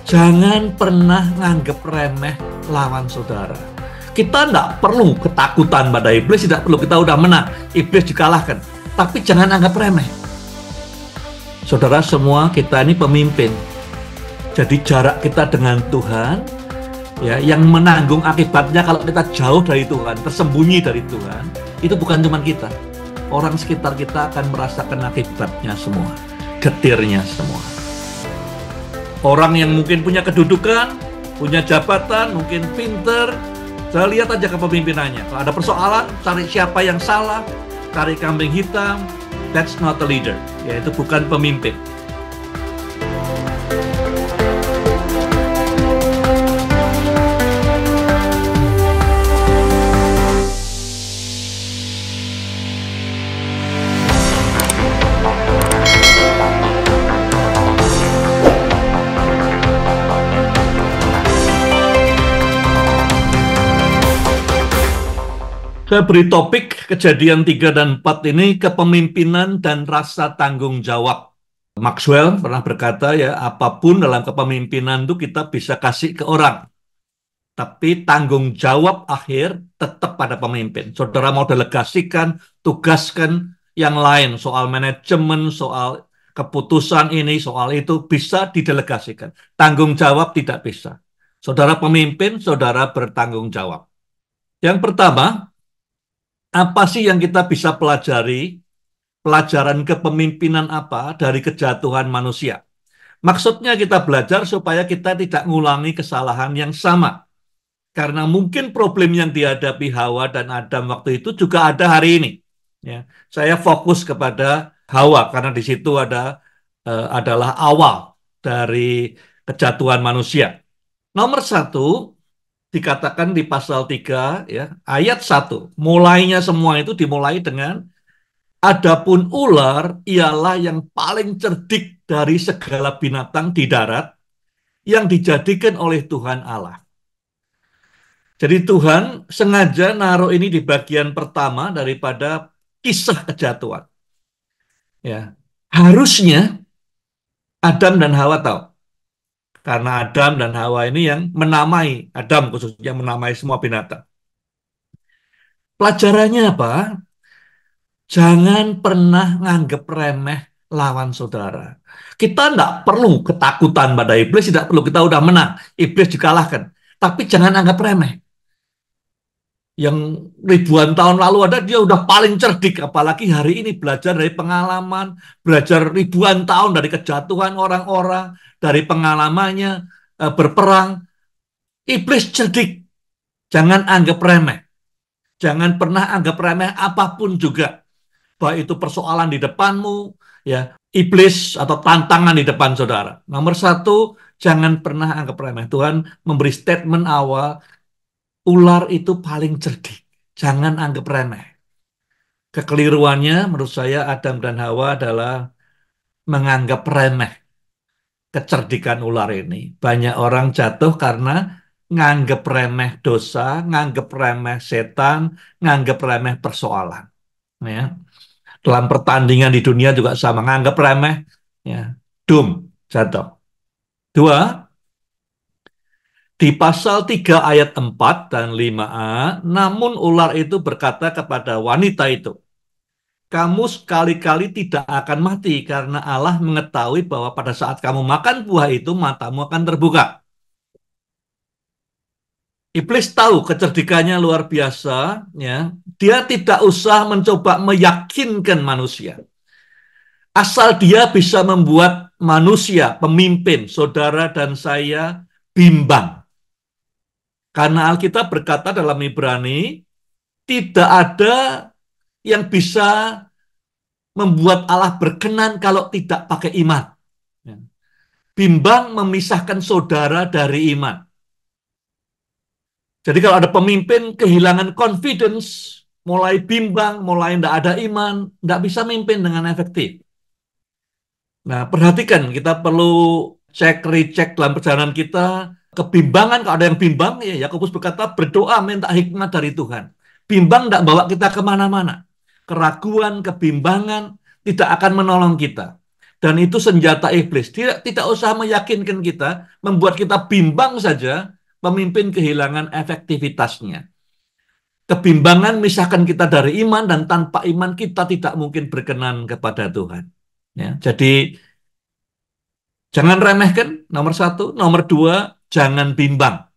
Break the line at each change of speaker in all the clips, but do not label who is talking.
Jangan pernah nganggep remeh lawan saudara. Kita tidak perlu ketakutan pada iblis, tidak perlu kita udah menang, iblis dikalahkan. Tapi jangan anggap remeh. Saudara semua, kita ini pemimpin. Jadi jarak kita dengan Tuhan, ya, yang menanggung akibatnya kalau kita jauh dari Tuhan, tersembunyi dari Tuhan, itu bukan cuma kita. Orang sekitar kita akan merasakan akibatnya semua, getirnya semua. Orang yang mungkin punya kedudukan, punya jabatan, mungkin pinter, saya lihat aja kepemimpinannya. Kalau ada persoalan, cari siapa yang salah, cari kambing hitam, that's not a leader. Yaitu bukan pemimpin. Saya beri topik kejadian 3 dan 4 ini kepemimpinan dan rasa tanggung jawab. Maxwell pernah berkata ya, apapun dalam kepemimpinan itu kita bisa kasih ke orang. Tapi tanggung jawab akhir tetap pada pemimpin. Saudara mau delegasikan, tugaskan yang lain. Soal manajemen, soal keputusan ini, soal itu bisa didelegasikan. Tanggung jawab tidak bisa. Saudara pemimpin, saudara bertanggung jawab. Yang pertama, apa sih yang kita bisa pelajari? Pelajaran kepemimpinan apa dari kejatuhan manusia? Maksudnya kita belajar supaya kita tidak ngulangi kesalahan yang sama. Karena mungkin problem yang dihadapi Hawa dan Adam waktu itu juga ada hari ini. Ya, saya fokus kepada Hawa karena di situ adalah awal dari kejatuhan manusia. Nomor satu, dikatakan di pasal 3 ya, ayat 1. Mulainya semua itu dimulai dengan adapun ular ialah yang paling cerdik dari segala binatang di darat yang dijadikan oleh Tuhan Allah. Jadi Tuhan sengaja naruh ini di bagian pertama daripada kisah kejatuhan. Ya. Harusnya Adam dan Hawa tahu. Karena Adam dan Hawa ini yang menamai, Adam khususnya menamai semua binatang. Pelajarannya apa? Jangan pernah nganggep remeh lawan saudara. Kita tidak perlu ketakutan pada iblis, tidak perlu kita udah menang, iblis dikalahkan. Tapi jangan anggap remeh. Yang ribuan tahun lalu ada, dia udah paling cerdik. Apalagi hari ini belajar dari pengalaman, belajar ribuan tahun dari kejatuhan orang-orang, dari pengalamannya berperang. Iblis cerdik. Jangan anggap remeh. Jangan pernah anggap remeh apapun juga. Baik itu persoalan di depanmu, ya, iblis atau tantangan di depan saudara. Nomor satu, jangan pernah anggap remeh. Tuhan memberi statement awal, ular itu paling cerdik. Jangan anggap remeh. Kekeliruannya menurut saya Adam dan Hawa adalah menganggap remeh kecerdikan ular ini. Banyak orang jatuh karena nganggap remeh dosa, nganggap remeh setan, nganggap remeh persoalan. Ya. Dalam pertandingan di dunia juga sama, nganggap remeh, ya, doom, jatuh. Dua, di pasal 3 ayat 4 dan 5a, namun ular itu berkata kepada wanita itu, kamu sekali-kali tidak akan mati karena Allah mengetahui bahwa pada saat kamu makan buah itu matamu akan terbuka. Iblis tahu kecerdikannya luar biasa, ya. Dia tidak usah mencoba meyakinkan manusia. Asal dia bisa membuat manusia, pemimpin, saudara dan saya bimbang. Karena Alkitab berkata dalam Ibrani, tidak ada yang bisa membuat Allah berkenan kalau tidak pakai iman. Bimbang memisahkan saudara dari iman. Jadi kalau ada pemimpin kehilangan confidence, mulai bimbang, mulai tidak ada iman, tidak bisa memimpin dengan efektif. Nah, perhatikan, kita perlu cek, recheck dalam perjalanan kita. Kebimbangan, kalau ada yang bimbang, ya Yakobus berkata, berdoa minta hikmat dari Tuhan. Bimbang tidak bawa kita kemana-mana. Keraguan, kebimbangan, tidak akan menolong kita. Dan itu senjata iblis. Tidak usah meyakinkan kita, membuat kita bimbang saja, pemimpin kehilangan efektivitasnya. Kebimbangan misahkan kita dari iman, dan tanpa iman kita tidak mungkin berkenan kepada Tuhan. Ya, jadi jangan remehkan, nomor satu. Nomor dua, jangan bimbang.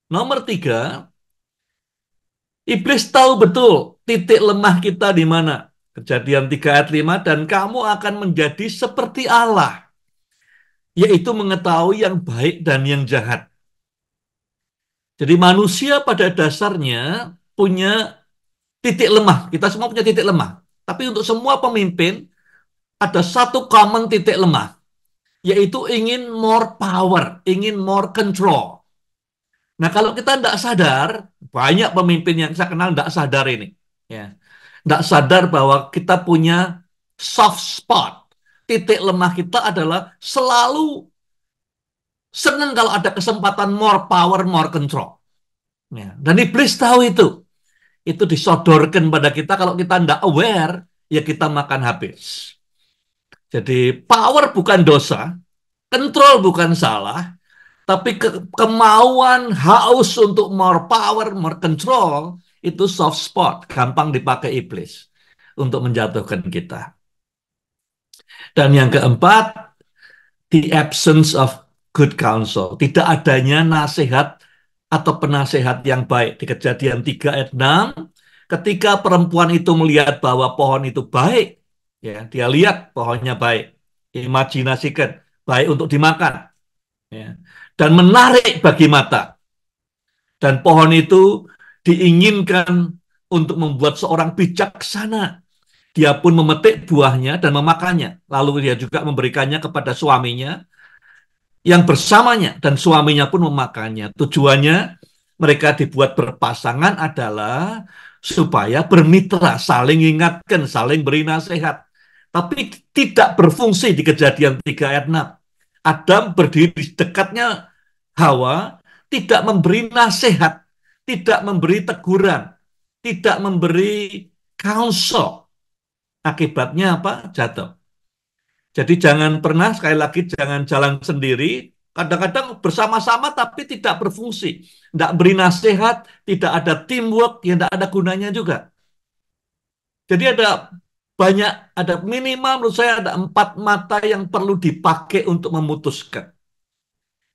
Nomor tiga, iblis tahu betul titik lemah kita di mana. Kejadian 3 ayat 5, dan kamu akan menjadi seperti Allah, yaitu mengetahui yang baik dan yang jahat. Jadi manusia pada dasarnya punya titik lemah. Kita semua punya titik lemah. Tapi untuk semua pemimpin ada satu common titik lemah, yaitu ingin more power, ingin more control. Nah, kalau kita tidak sadar, banyak pemimpin yang saya kenal tidak sadar ini. Ya. Tidak sadar bahwa kita punya soft spot. Titik lemah kita adalah selalu senang kalau ada kesempatan more power, more control. Ya. Dan iblis tahu itu. Itu disodorkan pada kita, kalau kita tidak aware, ya kita makan habis. Jadi power bukan dosa, control bukan salah, tapi kemauan, haus untuk more power, more control, itu soft spot, gampang dipakai iblis untuk menjatuhkan kita. Dan yang keempat, the absence of good counsel. Tidak adanya nasihat atau penasehat yang baik. Di Kejadian 3 ayat 6, ketika perempuan itu melihat bahwa pohon itu baik, ya, dia lihat pohonnya baik, imajinasikan, baik untuk dimakan, ya, dan menarik bagi mata. Dan pohon itu diinginkan untuk membuat seorang bijaksana. Dia pun memetik buahnya dan memakannya. Lalu dia juga memberikannya kepada suaminya yang bersamanya, dan suaminya pun memakannya. Tujuannya mereka dibuat berpasangan adalah supaya bermitra, saling ingatkan, saling beri nasihat. Tapi tidak berfungsi di Kejadian 3 ayat 6. Adam berdiri di dekatnya Hawa, tidak memberi nasihat, tidak memberi teguran, tidak memberi counsel. Akibatnya apa? Jatuh. Jadi jangan pernah, sekali lagi, jangan jalan sendiri. Kadang-kadang bersama-sama tapi tidak berfungsi. Tidak beri nasihat, tidak ada teamwork, yang tidak ada gunanya juga. Jadi ada minimal menurut saya ada 4 mata yang perlu dipakai untuk memutuskan.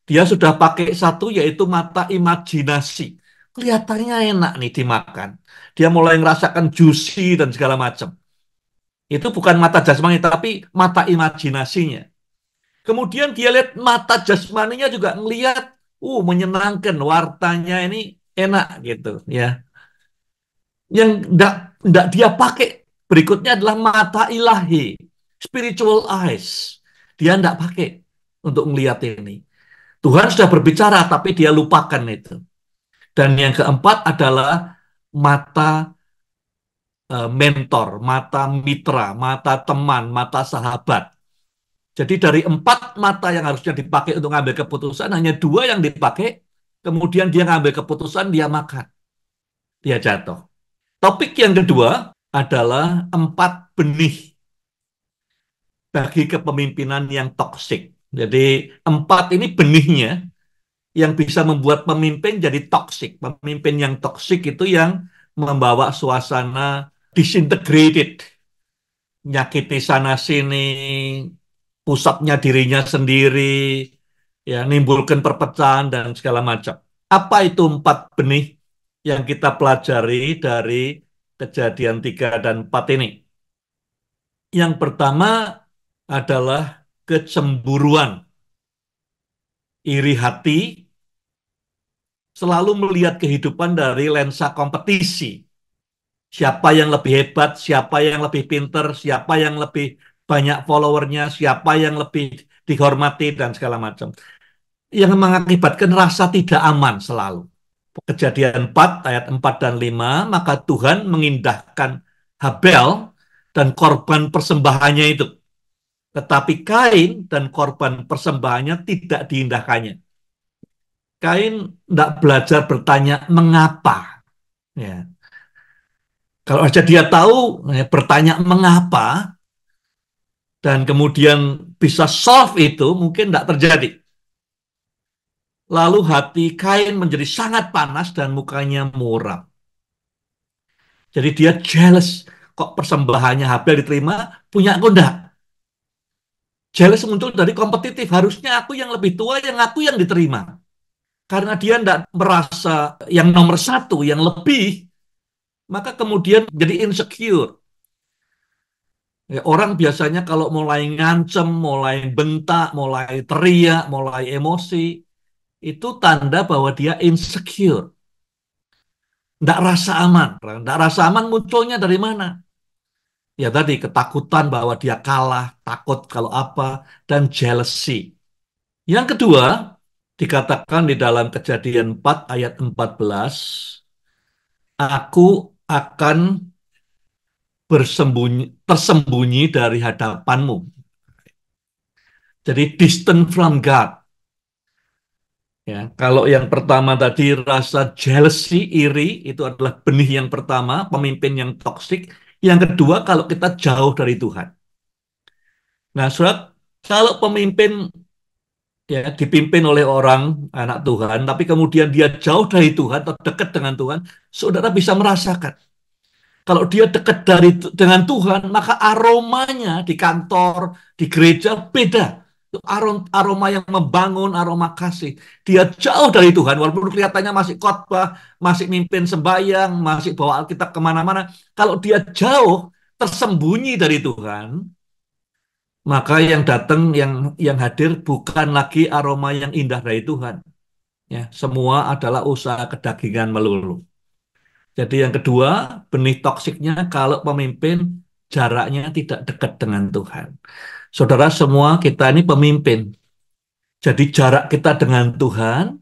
Dia sudah pakai satu, yaitu mata imajinasi. Kelihatannya enak nih dimakan. Dia mulai merasakan juicy dan segala macam. Itu bukan mata jasmani, tapi mata imajinasinya. Kemudian dia lihat mata jasmaninya juga ngelihat, menyenangkan, wartanya ini enak gitu ya. Yang enggak dia pakai berikutnya adalah mata ilahi, spiritual eyes. Dia enggak pakai untuk melihat ini. Tuhan sudah berbicara, tapi dia lupakan itu. Dan yang keempat adalah mata mentor, mata mitra, mata teman, mata sahabat. Jadi dari 4 mata yang harusnya dipakai untuk ngambil keputusan, hanya 2 yang dipakai, kemudian dia ngambil keputusan, dia makan, dia jatuh. Topik yang kedua adalah 4 benih bagi kepemimpinan yang toksik. Jadi 4 ini benihnya yang bisa membuat pemimpin jadi toksik. Pemimpin yang toksik itu yang membawa suasana disintegrated, nyakiti sana sini, pusatnya dirinya sendiri, ya, nimbulkan perpecahan dan segala macam. Apa itu 4 benih yang kita pelajari dari Kejadian 3 dan 4 ini? Yang pertama adalah kecemburuan, iri hati, selalu melihat kehidupan dari lensa kompetisi. Siapa yang lebih hebat, siapa yang lebih pinter, siapa yang lebih banyak followernya, siapa yang lebih dihormati, dan segala macam. Yang mengakibatkan rasa tidak aman selalu. Kejadian 4 ayat 4 dan 5, maka Tuhan mengindahkan Habel dan korban persembahannya itu. Tetapi Kain dan korban persembahannya tidak diindahkannya. Kain tidak belajar bertanya mengapa. Ya. Kalau aja dia tahu, bertanya mengapa, dan kemudian bisa solve itu, mungkin tidak terjadi. Lalu hati Kain menjadi sangat panas dan mukanya muram. Jadi dia jealous. Kok persembahannya Habel diterima, punya aku enggak? Jealous muncul dari kompetitif. Harusnya aku yang lebih tua, yang aku yang diterima. Karena dia enggak merasa yang nomor satu, yang lebih, maka kemudian jadi insecure. Ya, orang biasanya kalau mulai ngancem, mulai bentak, mulai teriak, mulai emosi, itu tanda bahwa dia insecure. Nggak rasa aman. Nggak rasa aman munculnya dari mana? Ya tadi, ketakutan bahwa dia kalah, takut kalau apa, dan jealousy. Yang kedua, dikatakan di dalam Kejadian 4 ayat 14, aku akan tersembunyi dari hadapanmu. Jadi distant from God. Ya, kalau yang pertama tadi rasa jealousy, iri, itu adalah benih yang pertama, pemimpin yang toksik. Yang kedua, kalau kita jauh dari Tuhan. Nah, surat kalau pemimpin ya dipimpin oleh orang anak Tuhan, tapi kemudian dia jauh dari Tuhan atau dekat dengan Tuhan, saudara bisa merasakan. Kalau dia dekat dengan Tuhan, maka aromanya di kantor, di gereja beda. Aroma yang membangun, aroma kasih. Dia jauh dari Tuhan, walaupun kelihatannya masih khotbah, masih mimpin sembahyang, masih bawa Alkitab kemana-mana. Kalau dia jauh, tersembunyi dari Tuhan, maka yang datang, yang hadir bukan lagi aroma yang indah dari Tuhan. Ya, semua adalah usaha kedagingan melulu. Jadi yang kedua, benih toksiknya kalau pemimpin jaraknya tidak dekat dengan Tuhan. Saudara semua kita ini pemimpin. Jadi jarak kita dengan Tuhan,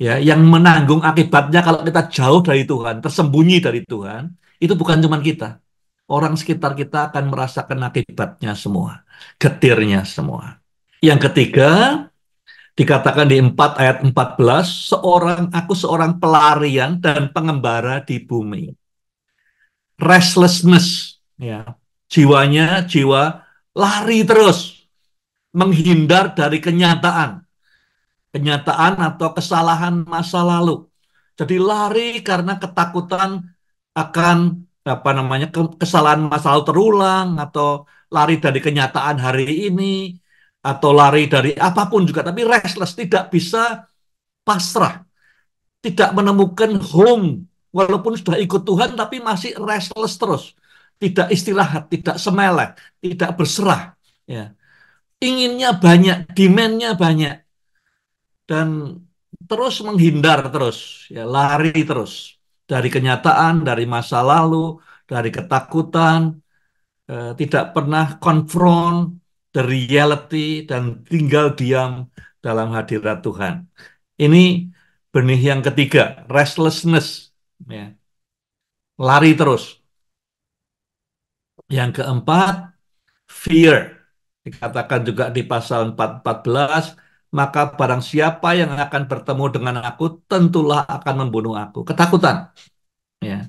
ya, yang menanggung akibatnya kalau kita jauh dari Tuhan, tersembunyi dari Tuhan, itu bukan cuma kita. Orang sekitar kita akan merasakan akibatnya semua, getirnya semua. Yang ketiga, dikatakan di 4 ayat 14, aku seorang pelarian dan pengembara di bumi. Restlessness, ya, jiwanya jiwa lari terus, menghindar dari kenyataan atau kesalahan masa lalu. Jadi lari karena ketakutan akan apa namanya kesalahan masa lalu terulang, atau lari dari kenyataan hari ini, atau lari dari apapun juga, tapi restless, tidak bisa pasrah, tidak menemukan home, walaupun sudah ikut Tuhan tapi masih restless terus, tidak istirahat, tidak semeleh, tidak berserah, ya. Inginnya banyak, demand-nya banyak, dan terus menghindar terus, ya, lari terus dari kenyataan, dari masa lalu, dari ketakutan, tidak pernah confront the reality dan tinggal diam dalam hadirat Tuhan. Ini benih yang ketiga, restlessness, ya, lari terus. Yang keempat, fear. Dikatakan juga di pasal 4:14, maka barang siapa yang akan bertemu dengan aku, tentulah akan membunuh aku. Ketakutan. Ya.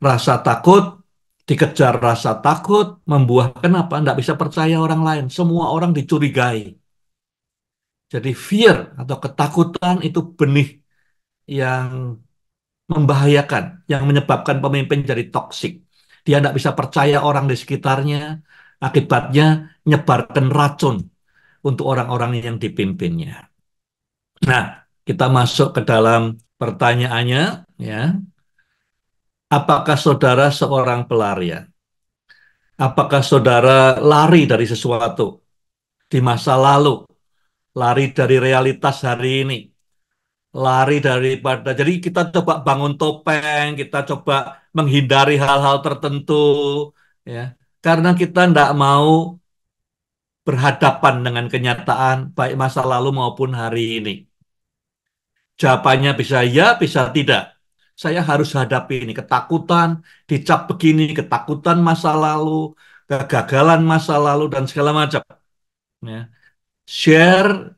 Rasa takut, dikejar rasa takut, membuahkan apa? Tidak bisa percaya orang lain. Semua orang dicurigai. Jadi fear atau ketakutan itu benih yang membahayakan, yang menyebabkan pemimpin jadi toksik. Dia tidak bisa percaya orang di sekitarnya, akibatnya nyebarkan racun untuk orang-orang yang dipimpinnya. Nah, kita masuk ke dalam pertanyaannya, ya. Apakah saudara seorang pelarian? Apakah saudara lari dari sesuatu di masa lalu, lari dari realitas hari ini, lari daripada, jadi kita coba bangun topeng, kita coba menghindari hal-hal tertentu, ya, karena kita tidak mau berhadapan dengan kenyataan baik masa lalu maupun hari ini. Jawabannya bisa ya, bisa tidak. Saya harus hadapi ini ketakutan, dicap begini, ketakutan masa lalu, kegagalan masa lalu dan segala macam. Ya. Share,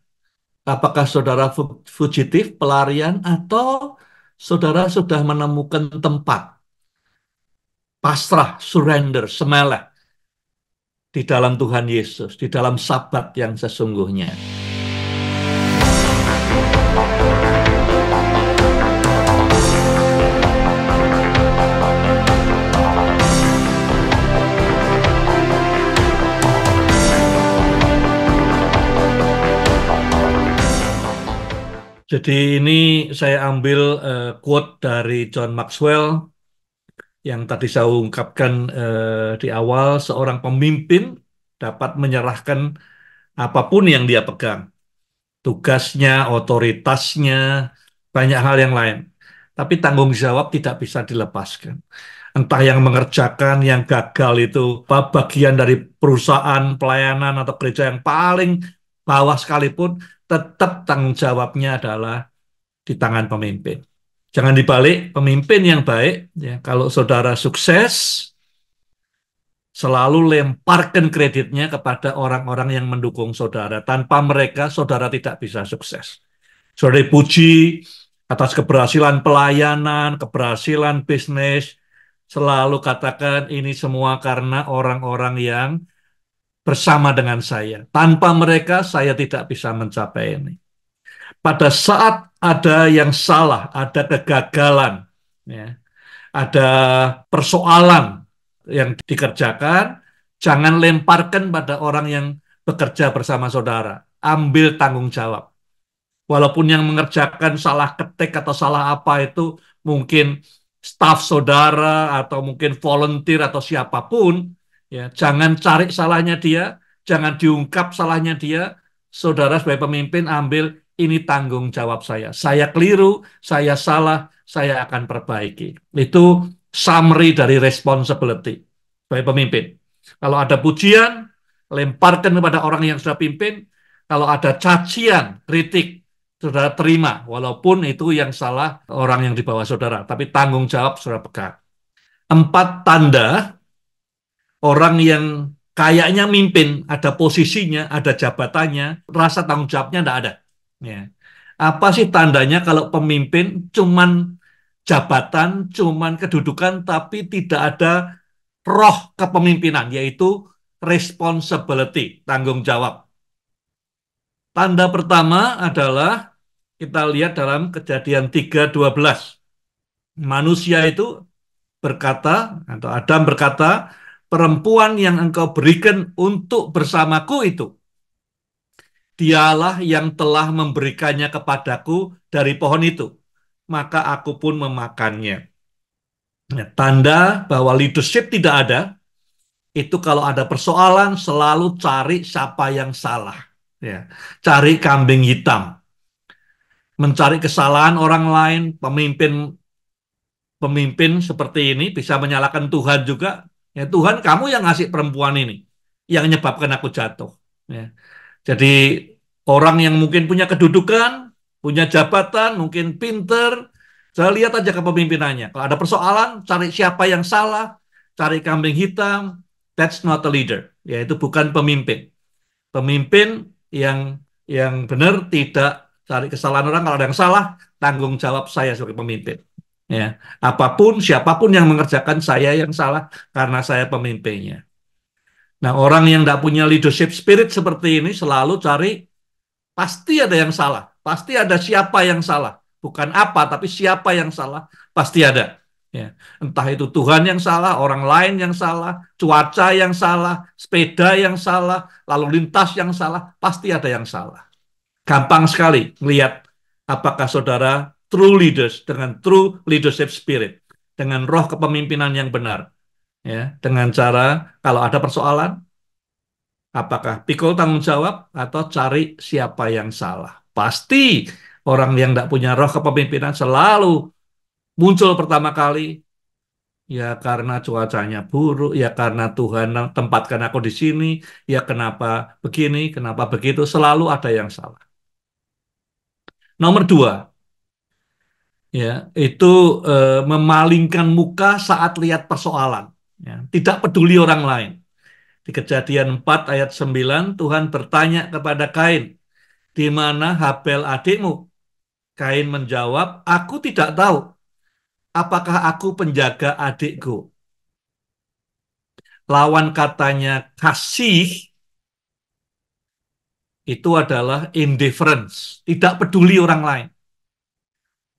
apakah saudara fugitif, pelarian, atau saudara sudah menemukan tempat, pasrah, surrender, semeleh, di dalam Tuhan Yesus, di dalam Sabat yang sesungguhnya. Jadi ini saya ambil quote dari John Maxwell yang tadi saya ungkapkan di awal, seorang pemimpin dapat menyerahkan apapun yang dia pegang, tugasnya, otoritasnya, banyak hal yang lain. Tapi tanggung jawab tidak bisa dilepaskan. Entah yang mengerjakan, yang gagal itu, bagian dari perusahaan, pelayanan, atau gereja yang paling bawah sekalipun, tetap tanggung jawabnya adalah di tangan pemimpin. Jangan dibalik, pemimpin yang baik, ya, kalau saudara sukses, selalu lemparkan kreditnya kepada orang-orang yang mendukung saudara. Tanpa mereka, saudara tidak bisa sukses. Saudara dipuji atas keberhasilan pelayanan, keberhasilan bisnis, selalu katakan ini semua karena orang-orang yang bersama dengan saya. Tanpa mereka, saya tidak bisa mencapai ini. Pada saat ada yang salah, ada kegagalan, ya, ada persoalan yang dikerjakan, jangan lemparkan pada orang yang bekerja bersama saudara. Ambil tanggung jawab. Walaupun yang mengerjakan salah ketik atau salah apa itu mungkin staf saudara atau mungkin volunteer atau siapapun, ya, jangan cari salahnya dia, jangan diungkap salahnya dia. Saudara sebagai pemimpin ambil ini tanggung jawab saya. Saya keliru, saya salah, saya akan perbaiki. Itu summary dari responsibility sebagai pemimpin. Kalau ada pujian, lemparkan kepada orang yang sudah pimpin. Kalau ada cacian, kritik, saudara terima, walaupun itu yang salah orang yang di bawah saudara, tapi tanggung jawab saudara pegang. 4 tanda orang yang kayaknya mimpin, ada posisinya, ada jabatannya, rasa tanggung jawabnya tidak ada. Ya. Apa sih tandanya kalau pemimpin cuman jabatan, cuman kedudukan, tapi tidak ada roh kepemimpinan, yaitu responsibility, tanggung jawab. Tanda pertama adalah kita lihat dalam Kejadian 3:12. Manusia itu berkata, atau Adam berkata, perempuan yang engkau berikan untuk bersamaku itu, dialah yang telah memberikannya kepadaku dari pohon itu, maka aku pun memakannya. Ya, tanda bahwa leadership tidak ada, itu kalau ada persoalan selalu cari siapa yang salah. Ya, cari kambing hitam. Mencari kesalahan orang lain, pemimpin pemimpin seperti ini bisa menyalahkan Tuhan juga. Ya Tuhan, kamu yang ngasih perempuan ini, yang menyebabkan aku jatuh. Ya. Jadi orang yang mungkin punya kedudukan, punya jabatan, mungkin pinter, saya lihat aja kepemimpinannya. Kalau ada persoalan, cari siapa yang salah, cari kambing hitam, that's not a leader. Ya itu bukan pemimpin. Pemimpin yang benar tidak cari kesalahan orang. Kalau ada yang salah, tanggung jawab saya sebagai pemimpin. Ya, apapun, siapapun yang mengerjakan, saya yang salah karena saya pemimpinnya. Nah, orang yang tidak punya leadership spirit seperti ini selalu cari, pasti ada yang salah, pasti ada siapa yang salah, bukan apa, tapi siapa yang salah, pasti ada. Ya, entah itu Tuhan yang salah, orang lain yang salah, cuaca yang salah, sepeda yang salah, lalu lintas yang salah, pasti ada yang salah. Gampang sekali melihat apakah saudara true leaders dengan true leadership spirit, dengan roh kepemimpinan yang benar, ya, dengan cara kalau ada persoalan, apakah pikul tanggung jawab atau cari siapa yang salah. Pasti orang yang tidak punya roh kepemimpinan selalu muncul pertama kali, ya karena cuacanya buruk, ya karena Tuhan tempatkan aku di sini, ya kenapa begini, kenapa begitu, selalu ada yang salah. Nomor 2, ya itu memalingkan muka saat lihat persoalan, ya, tidak peduli orang lain. Di Kejadian 4 ayat 9 Tuhan bertanya kepada Kain, di mana Habel adikmu? Kain menjawab, aku tidak tahu, apakah aku penjaga adikku. Lawan katanya kasih itu adalah indifference, tidak peduli orang lain.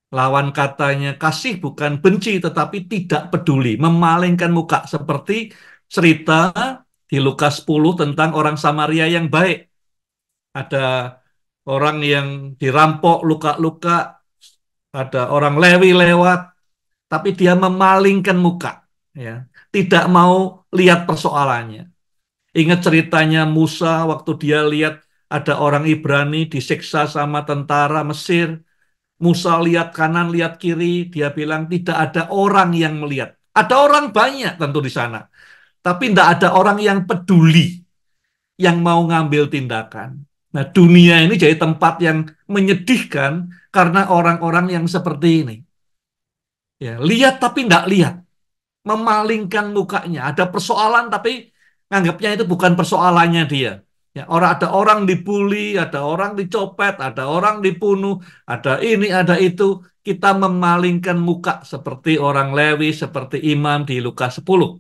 Lawan katanya kasih bukan benci, tetapi tidak peduli, memalingkan muka. Seperti cerita di Lukas 10 tentang orang Samaria yang baik. Ada orang yang dirampok luka-luka, ada orang Lewi lewat, tapi dia memalingkan muka, ya, tidak mau lihat persoalannya. Ingat ceritanya Musa waktu dia lihat ada orang Ibrani disiksa sama tentara Mesir. Musa lihat kanan, lihat kiri, dia bilang tidak ada orang yang melihat. Ada orang banyak tentu di sana, tapi tidak ada orang yang peduli, yang mau ngambil tindakan. Nah, dunia ini jadi tempat yang menyedihkan karena orang-orang yang seperti ini. Ya, lihat tapi tidak lihat, memalingkan mukanya. Ada persoalan tapi nganggapnya itu bukan persoalannya dia. Ya, ada orang dibully, ada orang dicopet, ada orang dibunuh, ada ini, ada itu. Kita memalingkan muka seperti orang Lewi, seperti imam di Lukas 10,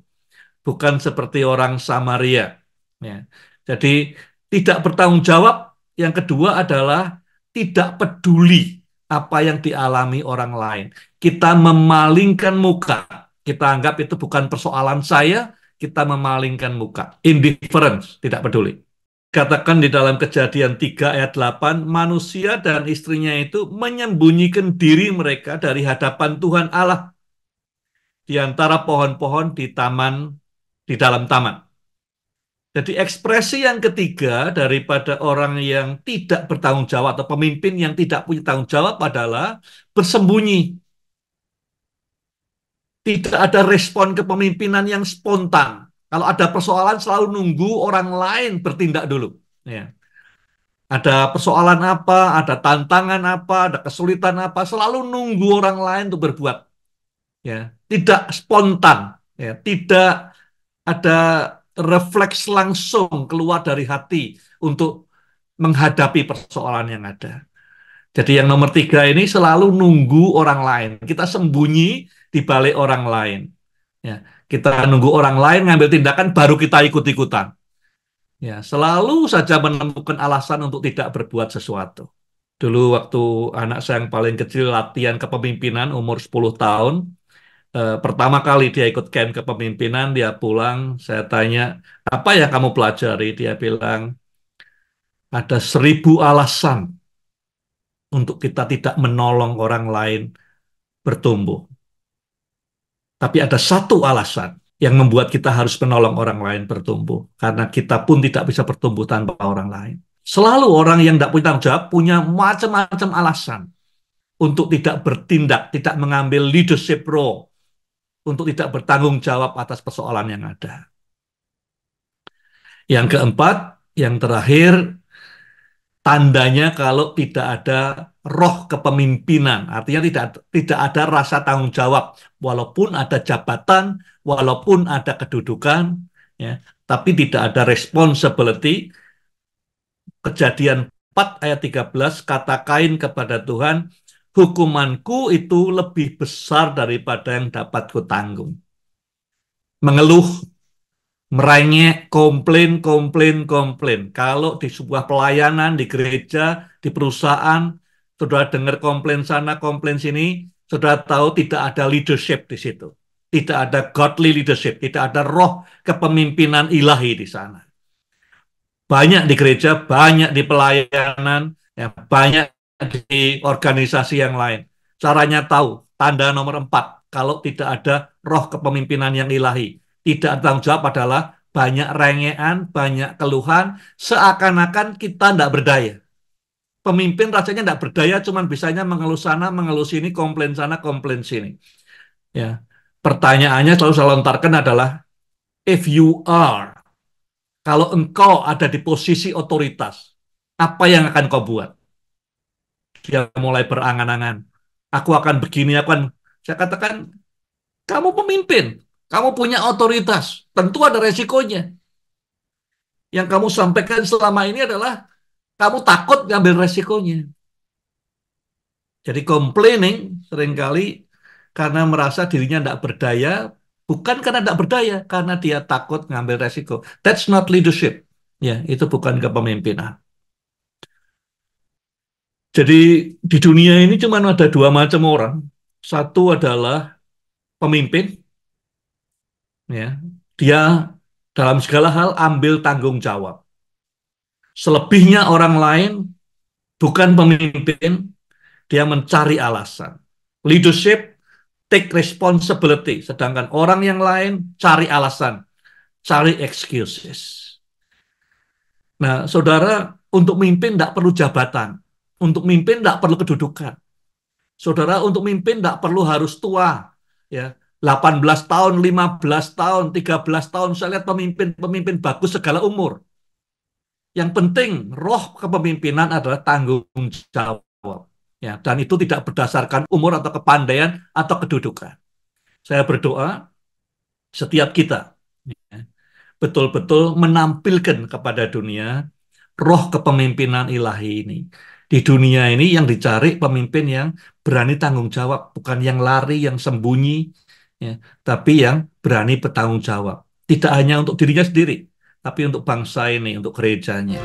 bukan seperti orang Samaria. Ya. Jadi tidak bertanggung jawab. Yang kedua adalah tidak peduli apa yang dialami orang lain. Kita memalingkan muka. Kita anggap itu bukan persoalan saya, kita memalingkan muka. Indifference, tidak peduli. Katakan di dalam Kejadian 3 ayat 8, manusia dan istrinya itu menyembunyikan diri mereka dari hadapan Tuhan Allah di antara pohon-pohon di taman, di dalam taman. Jadi ekspresi yang ketiga daripada orang yang tidak bertanggung jawab atau pemimpin yang tidak punya tanggung jawab adalah bersembunyi. Tidak ada respon kepemimpinan yang spontan. Kalau ada persoalan selalu nunggu orang lain bertindak dulu. Ya. Ada persoalan apa, ada tantangan apa, ada kesulitan apa, selalu nunggu orang lain untuk berbuat. Ya. Tidak spontan. Ya. Tidak ada refleks langsung keluar dari hati untuk menghadapi persoalan yang ada. Jadi yang nomor tiga ini selalu nunggu orang lain. Kita sembunyi di balik orang lain. Ya, kita nunggu orang lain ngambil tindakan baru kita ikut-ikutan. Ya, selalu saja menemukan alasan untuk tidak berbuat sesuatu. Dulu waktu anak saya yang paling kecil latihan kepemimpinan umur 10 tahun, pertama kali dia ikut camp kepemimpinan, dia pulang, saya tanya, apa yang kamu pelajari? Dia bilang, ada 1.000 alasan untuk kita tidak menolong orang lain bertumbuh. Tapi ada satu alasan yang membuat kita harus menolong orang lain bertumbuh. Karena kita pun tidak bisa bertumbuh tanpa orang lain. Selalu orang yang tidak punya tanggung jawab punya macam-macam alasan untuk tidak bertindak, tidak mengambil leadership role, untuk tidak bertanggung jawab atas persoalan yang ada. Yang keempat, yang terakhir, tandanya kalau tidak ada roh kepemimpinan, artinya tidak ada rasa tanggung jawab, walaupun ada jabatan, walaupun ada kedudukan, ya, tapi tidak ada responsibility. Kejadian 4 ayat 13, kata Kain kepada Tuhan, hukumanku itu lebih besar daripada yang dapat kutanggung. Mengeluh, merengek, komplain, komplain, komplain. Kalau di sebuah pelayanan, di gereja, di perusahaan, saudara dengar komplain sana, komplain sini, saudara tahu tidak ada leadership di situ. Tidak ada godly leadership, tidak ada roh kepemimpinan ilahi di sana. Banyak di gereja, banyak di pelayanan, ya, banyak di organisasi yang lain. Caranya tahu, tanda nomor 4, kalau tidak ada roh kepemimpinan yang ilahi. Tidak ada tanggung jawab adalah banyak rengean, banyak keluhan, seakan-akan kita tidak berdaya. Pemimpin rasanya tidak berdaya, cuma bisanya mengeluh sana, mengeluh sini, komplain sana, komplain sini. Ya. Pertanyaannya selalu saya lontarkan adalah, if you are, kalau engkau ada di posisi otoritas, apa yang akan kau buat? Dia mulai berangan-angan. Aku akan begini, aku akan... Saya katakan, kamu pemimpin, kamu punya otoritas, tentu ada resikonya. Yang kamu sampaikan selama ini adalah kamu takut ngambil resikonya. Jadi complaining seringkali karena merasa dirinya tidak berdaya, Bukan karena tidak berdaya, karena dia takut ngambil resiko. That's not leadership. Ya, itu bukan kepemimpinan. Jadi di dunia ini cuma ada dua macam orang. Satu adalah pemimpin, ya. Dia dalam segala hal ambil tanggung jawab. Selebihnya orang lain bukan pemimpin, dia mencari alasan. Leadership take responsibility, sedangkan orang yang lain cari alasan, cari excuses. Nah, saudara, untuk mimpin tidak perlu jabatan. Untuk mimpin tidak perlu kedudukan. Saudara, untuk mimpin tidak perlu harus tua. Ya, 18 tahun, 15 tahun, 13 tahun. Saya lihat pemimpin-pemimpin bagus segala umur. Yang penting, roh kepemimpinan adalah tanggung jawab. Ya, dan itu tidak berdasarkan umur atau kepandaian atau kedudukan. Saya berdoa setiap kita ya, betul-betul menampilkan kepada dunia roh kepemimpinan ilahi ini. Di dunia ini yang dicari pemimpin yang berani tanggung jawab, bukan yang lari, yang sembunyi, ya, tapi yang berani bertanggung jawab. Tidak hanya untuk dirinya sendiri, tapi untuk bangsa ini, untuk gerejanya.